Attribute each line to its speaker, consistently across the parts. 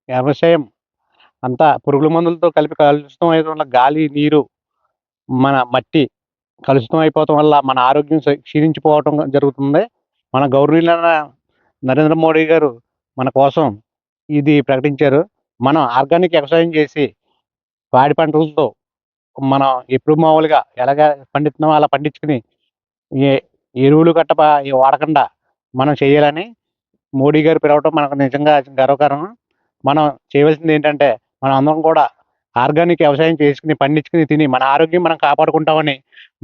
Speaker 1: వ్యవసాయం అంతా పురుగుల మందులతో కలిపి కలుషితం అయ్యడం వల్ల గాలి, నీరు, మన మట్టి కలుషితం అయిపోవటం వల్ల మన ఆరోగ్యం క్షీణించిపోవటం జరుగుతుంది. మన గౌరవనీయులైన నరేంద్ర మోడీ గారు మన కోసం ఇది ప్రకటించారు. మనం ఆర్గానిక్ వ్యవసాయం చేసి పాడి పంటలతో మనం ఎప్పుడు మామూలుగా ఎలాగ పండిస్తున్నామో అలా పండించుకొని ఏ ఎరువులు వాడకుండా మనం చేయాలని మోడీ గారు పిలవటం మనకు నిజంగా గర్వకారణం. మనం చేయవలసిందేంటంటే, మనం అందరం కూడా ఆర్గానిక్ వ్యవసాయం చేసుకొని, పండించుకొని తిని, మన ఆరోగ్యం మనం కాపాడుకుంటామని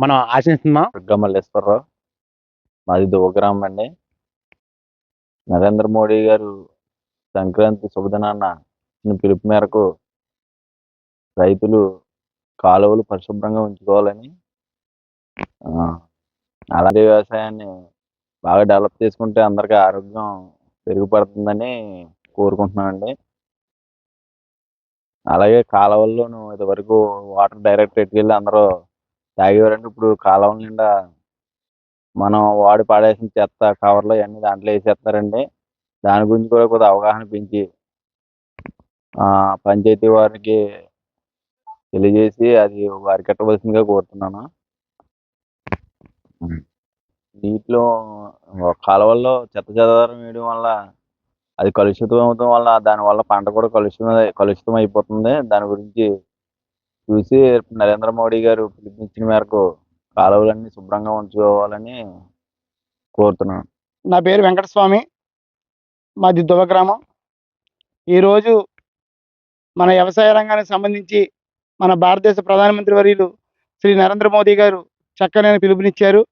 Speaker 1: మనం ఆశిస్తున్నాం.
Speaker 2: దుర్గా మల్లేశ్వరరావు, మాది దువ్వగ్రామం అండి. నరేంద్ర మోడీ గారు సంక్రాంతి శుభదినాన ఇచ్చిన పిలుపు మేరకు రైతులు కాలువలు పరిశుభ్రంగా ఉంచుకోవాలని, అలాంటి వ్యవసాయాన్ని బాగా డెవలప్ చేసుకుంటే అందరికీ ఆరోగ్యం పెరుగుపడుతుందని కోరుకుంటున్నామండి. అలాగే కాలువల్లోనూ ఇదివరకు వాటర్ డైరెక్ట్ ఎట్టుకెళ్ళి అందరూ తాగేవారండి. ఇప్పుడు కాలువల నిండా మనం వాడి పాడేసిన చెత్త కవర్లు ఇవన్నీ దాంట్లో వేసేస్తారండి. దాని గురించి కూడా కొద్దిగా అవగాహన పెంచి పంచాయతీ వారికి తెలియజేసి అది అరికట్టవలసిందిగా కోరుతున్నాను. నీటిలో కాలువల్లో చెత్త చెదారం వేయడం వల్ల అది కలుషితం అవడం వల్ల దానివల్ల పంట కూడా కలుషితం అయిపోతుంది. దాని గురించి చూసి నరేంద్ర మోడీ గారు పిలుపునిచ్చిన మేరకు కాలువలన్నీ శుభ్రంగా ఉంచుకోవాలని కోరుతున్నాను.
Speaker 3: నా పేరు వెంకటస్వామి, మాది దువ్వ గ్రామం. ఈరోజు మన వ్యవసాయ రంగానికి సంబంధించి మన భారతదేశ ప్రధానమంత్రి వర్యులు శ్రీ నరేంద్ర మోదీ గారు చక్కనైన పిలుపునిచ్చారు.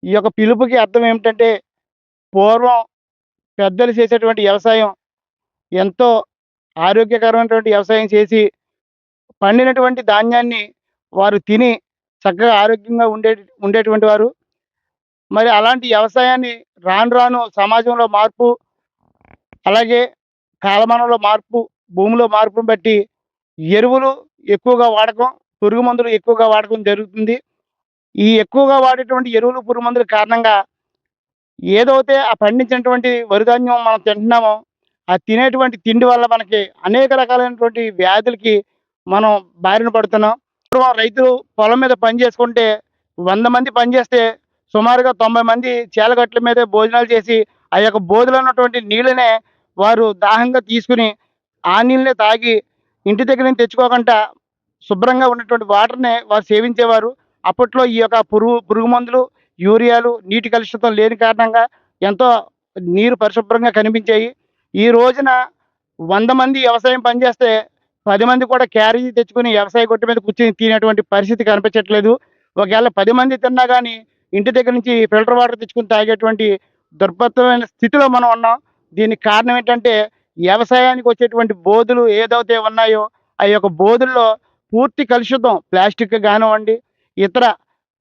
Speaker 3: ఈ యొక్క పిలుపుకి అర్థం ఏమిటంటే, పూర్వం పెద్దలు చేసేటువంటి వ్యవసాయం ఎంతో ఆరోగ్యకరమైనటువంటి వ్యవసాయం చేసి పండినటువంటి ధాన్యాన్ని వారు తిని చక్కగా ఆరోగ్యంగా ఉండేటువంటి వారు. మరి అలాంటి వ్యవసాయాన్ని రాను రాను సమాజంలో మార్పు, అలాగే కాలమానంలో మార్పు, భూమిలో మార్పును బట్టి ఎరువులు ఎక్కువగా వాడకం, పురుగు మందులు ఎక్కువగా వాడకం జరుగుతుంది. ఈ ఎక్కువగా వాడేటువంటి ఎరువులు, పురుగు మందుల కారణంగా ఏదైతే ఆ పండించినటువంటి వరిధాన్యం మనం తింటున్నామో, ఆ తినేటువంటి తిండి వల్ల మనకి అనేక రకాలైనటువంటి వ్యాధులకి మనం బారిన పడుతున్నాం. ఇప్పుడు రైతులు పొలం మీద పని చేసుకుంటే 100 మంది పనిచేస్తే సుమారుగా 90 మంది చేలగట్ల మీదే భోజనాలు చేసి ఆ యొక్క బోధలో ఉన్నటువంటి నీళ్ళనే వారు దాహంగా తీసుకుని ఆ నీళ్ళనే తాగి ఇంటి దగ్గర నుంచి తెచ్చుకోకుండా శుభ్రంగా ఉన్నటువంటి వాటర్‌నే వారు సేవించేవారు. అప్పట్లో ఈ యొక్క పురుగు మందులు, యూరియాలు, నీటి కలుషితం లేని కారణంగా ఎంతో నీరు పరిశుభ్రంగా కనిపించాయి. ఈ రోజున 100 మంది వ్యవసాయం పనిచేస్తే 10 మంది కూడా క్యారేజీ తెచ్చుకొని వ్యవసాయ గొట్టు మీద కూర్చొని తినేటువంటి పరిస్థితి కనిపించట్లేదు. ఒకవేళ 10 మంది తిన్నా గానీ ఇంటి దగ్గర నుంచి ఫిల్టర్ వాటర్ తెచ్చుకొని తాగేటువంటి దుర్భరమైన స్థితిలో మనం ఉన్నాం. దీనికి కారణం ఏంటంటే, వ్యవసాయానికి వచ్చేటువంటి బోధులు ఏదైతే ఉన్నాయో ఆ యొక్క బోధుల్లో పూర్తి కలుషితం, ప్లాస్టిక్ కానివ్వండి, ఇతర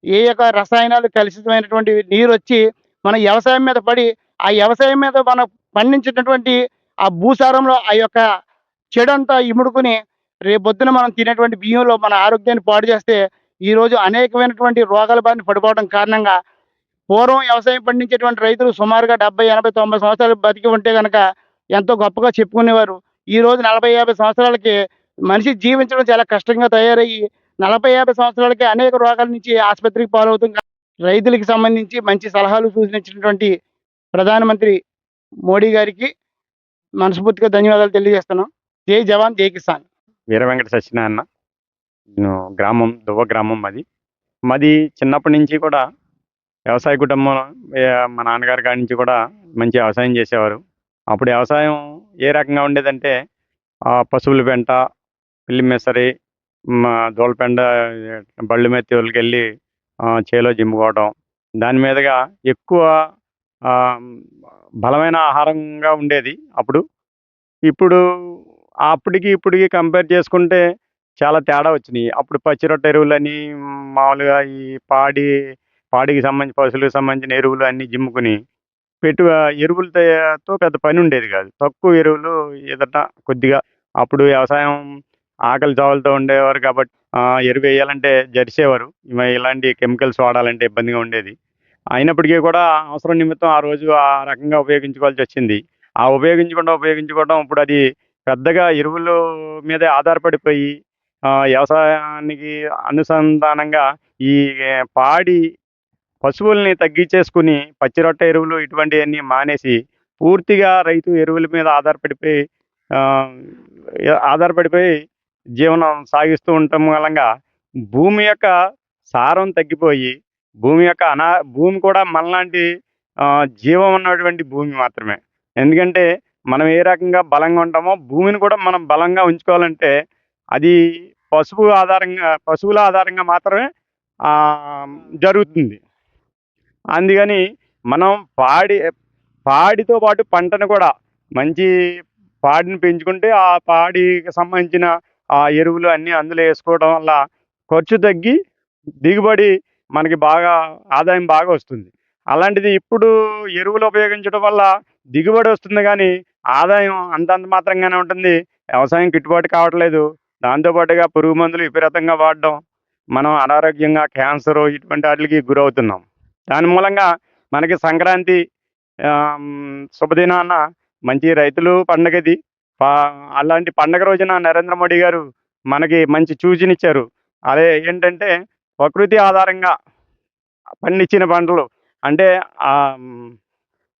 Speaker 3: ఏ యొక్క రసాయనాలు కలుషితమైనటువంటి నీరొచ్చి మన వ్యవసాయం మీద పడి, ఆ వ్యవసాయం మీద మనం పండించినటువంటి ఆ భూసారంలో ఆ యొక్క చెడంతా ఇముడుకుని రేపొద్దున మనం తినేటువంటి బియ్యంలో మన ఆరోగ్యాన్ని పాడు చేస్తే ఈరోజు అనేకమైనటువంటి రోగాల బారిన పడిపోవడం కారణంగా, పూర్వం వ్యవసాయం పండించేటువంటి రైతులు సుమారుగా 70, 80, 90 సంవత్సరాలు బతికి ఉంటే గనక ఎంతో గొప్పగా చెప్పుకునేవారు. ఈరోజు 40, 50 సంవత్సరాలకి మనిషి జీవించడం చాలా కష్టంగా తయారయ్యి 40, 50 సంవత్సరాలకే అనేక రోగాల నుంచి ఆసుపత్రికి పాలవుతుంది. రైతులకి సంబంధించి మంచి సలహాలు, సూచనలు ఇచ్చినటువంటి ప్రధానమంత్రి మోడీ గారికి మనస్ఫూర్తిగా ధన్యవాదాలు తెలియజేస్తున్నాం. జై జవాన్, జై కిసాన్.
Speaker 4: వీర వెంకట సత్యనారాయణ. నేను దువ్వ గ్రామం మాది చిన్నప్పటి నుంచి కూడా వ్యవసాయ కుటుంబం. మా నాన్నగారి కాడి నుంచి కూడా మంచి వ్యవసాయం చేసేవారు. అప్పుడు వ్యవసాయం ఏ రకంగా ఉండేదంటే, పశువుల పెంట, పిల్లి మెసరి, దూలపెండ బళ్ళు మీద తోలుకెళ్ళి చేలో జిమ్ముకోవడం, దాని మీదుగా ఎక్కువ బలమైన ఆహారంగా ఉండేది అప్పుడు. ఇప్పుడు అప్పటికి ఇప్పటికి కంపేర్ చేసుకుంటే చాలా తేడా వచ్చినాయి. అప్పుడు పచ్చిరొట్ట ఎరువులని, మామూలుగా ఈ పాడికి సంబంధించి పశువులకు సంబంధించిన ఎరువులు అన్నీ జిమ్ముకుని ఎరువులతో పెద్ద పని ఉండేది కాదు. తక్కువ ఎరువులు ఎదట కొద్దిగా. అప్పుడు వ్యవసాయం ఆకలి చావులతో ఉండేవారు కాబట్టి ఎరువు వేయాలంటే జడిసేవారు. ఇలాంటి కెమికల్స్ వాడాలంటే ఇబ్బందిగా ఉండేది. అయినప్పటికీ కూడా అవసరం నిమిత్తం ఆ రోజు ఆ రకంగా ఉపయోగించుకోవాల్సి వచ్చింది. ఆ ఉపయోగించుకోవడం ఇప్పుడు అది పెద్దగా ఎరువుల మీదే ఆధారపడిపోయి వ్యవసాయానికి అనుసంధానంగా ఈ పాడి పశువుల్ని తగ్గించేసుకుని పచ్చి రొట్టె ఎరువులు ఇటువంటివన్నీ మానేసి పూర్తిగా రైతు ఎరువుల మీద ఆ, ఆధారపడిపోయి జీవనం సాగిస్తూ ఉండటం మూలంగా భూమి యొక్క సారం తగ్గిపోయి భూమి కూడా మనలాంటి జీవం ఉన్నటువంటి భూమి మాత్రమే. ఎందుకంటే మనం ఏ రకంగా బలంగా ఉంటామో భూమిని కూడా మనం బలంగా ఉంచుకోవాలంటే అది పశువుల ఆధారంగా మాత్రమే ఆ, జరుగుతుంది. అందుకని మనం పాడి పాడితో పాటు పంటను కూడా మంచి పాడిని పెంచుకుంటే ఆ పాడికి సంబంధించిన ఆ ఎరువులు అన్నీ అందులో వేసుకోవడం వల్ల ఖర్చు తగ్గి దిగుబడి మనకి బాగా ఆదాయం బాగా వస్తుంది. అలాంటిది ఇప్పుడు ఎరువులు ఉపయోగించడం వల్ల దిగుబడి వస్తుంది కానీ ఆదాయం అంతంత మాత్రంగానే ఉంటుంది. వ్యవసాయం గిట్టుబాటు కావట్లేదు. దాంతోపాటుగా పురుగు మందులు విపరీతంగా వాడడం, మనం అనారోగ్యంగా క్యాన్సర్ ఇటువంటి వాటికి గురవుతున్నాం. దాని మూలంగా మనకి సంక్రాంతి శుభదినాన మంచి రైతులు పండగ ఇది. అలాంటి పండగ రోజున నరేంద్ర మోడీ గారు మనకి మంచి సూచనిచ్చారు. అదే ఏంటంటే ప్రకృతి ఆధారంగా పండించిన పంటలు అంటే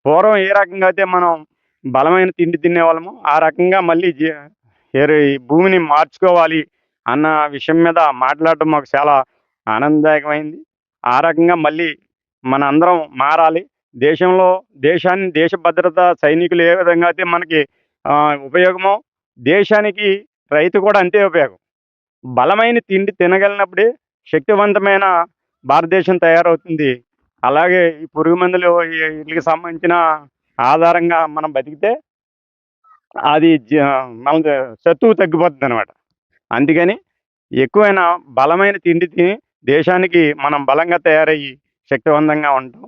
Speaker 4: పూర్వం ఏ రకంగా అయితే మనం బలమైన తిండి తినేవాళ్ళమో ఆ రకంగా మళ్ళీ ఈ భూమిని మార్చుకోవాలి అన్న విషయం మీద మాట్లాడటం మాకు చాలా ఆనందదాయకమైంది. ఆ రకంగా మళ్ళీ మన అందరం మారాలి. దేశ భద్రత సైనికులు ఏ విధంగా అయితే మనకి ఉపయోగమో దేశానికి రైతు కూడా అంతే ఉపయోగం. బలమైన తిండి తినగలిగినప్పుడే శక్తివంతమైన భారతదేశం తయారవుతుంది. అలాగే ఈ పురుగు మందులు వీటికి సంబంధించిన ఆధారంగా మనం బతికితే అది మన శత్రువు తగ్గిపోతుంది అనమాట. అందుకని ఎక్కువైన బలమైన తిండి తిని దేశానికి మనం బలంగా తయారయ్యి శక్తివంతంగా ఉంటాం.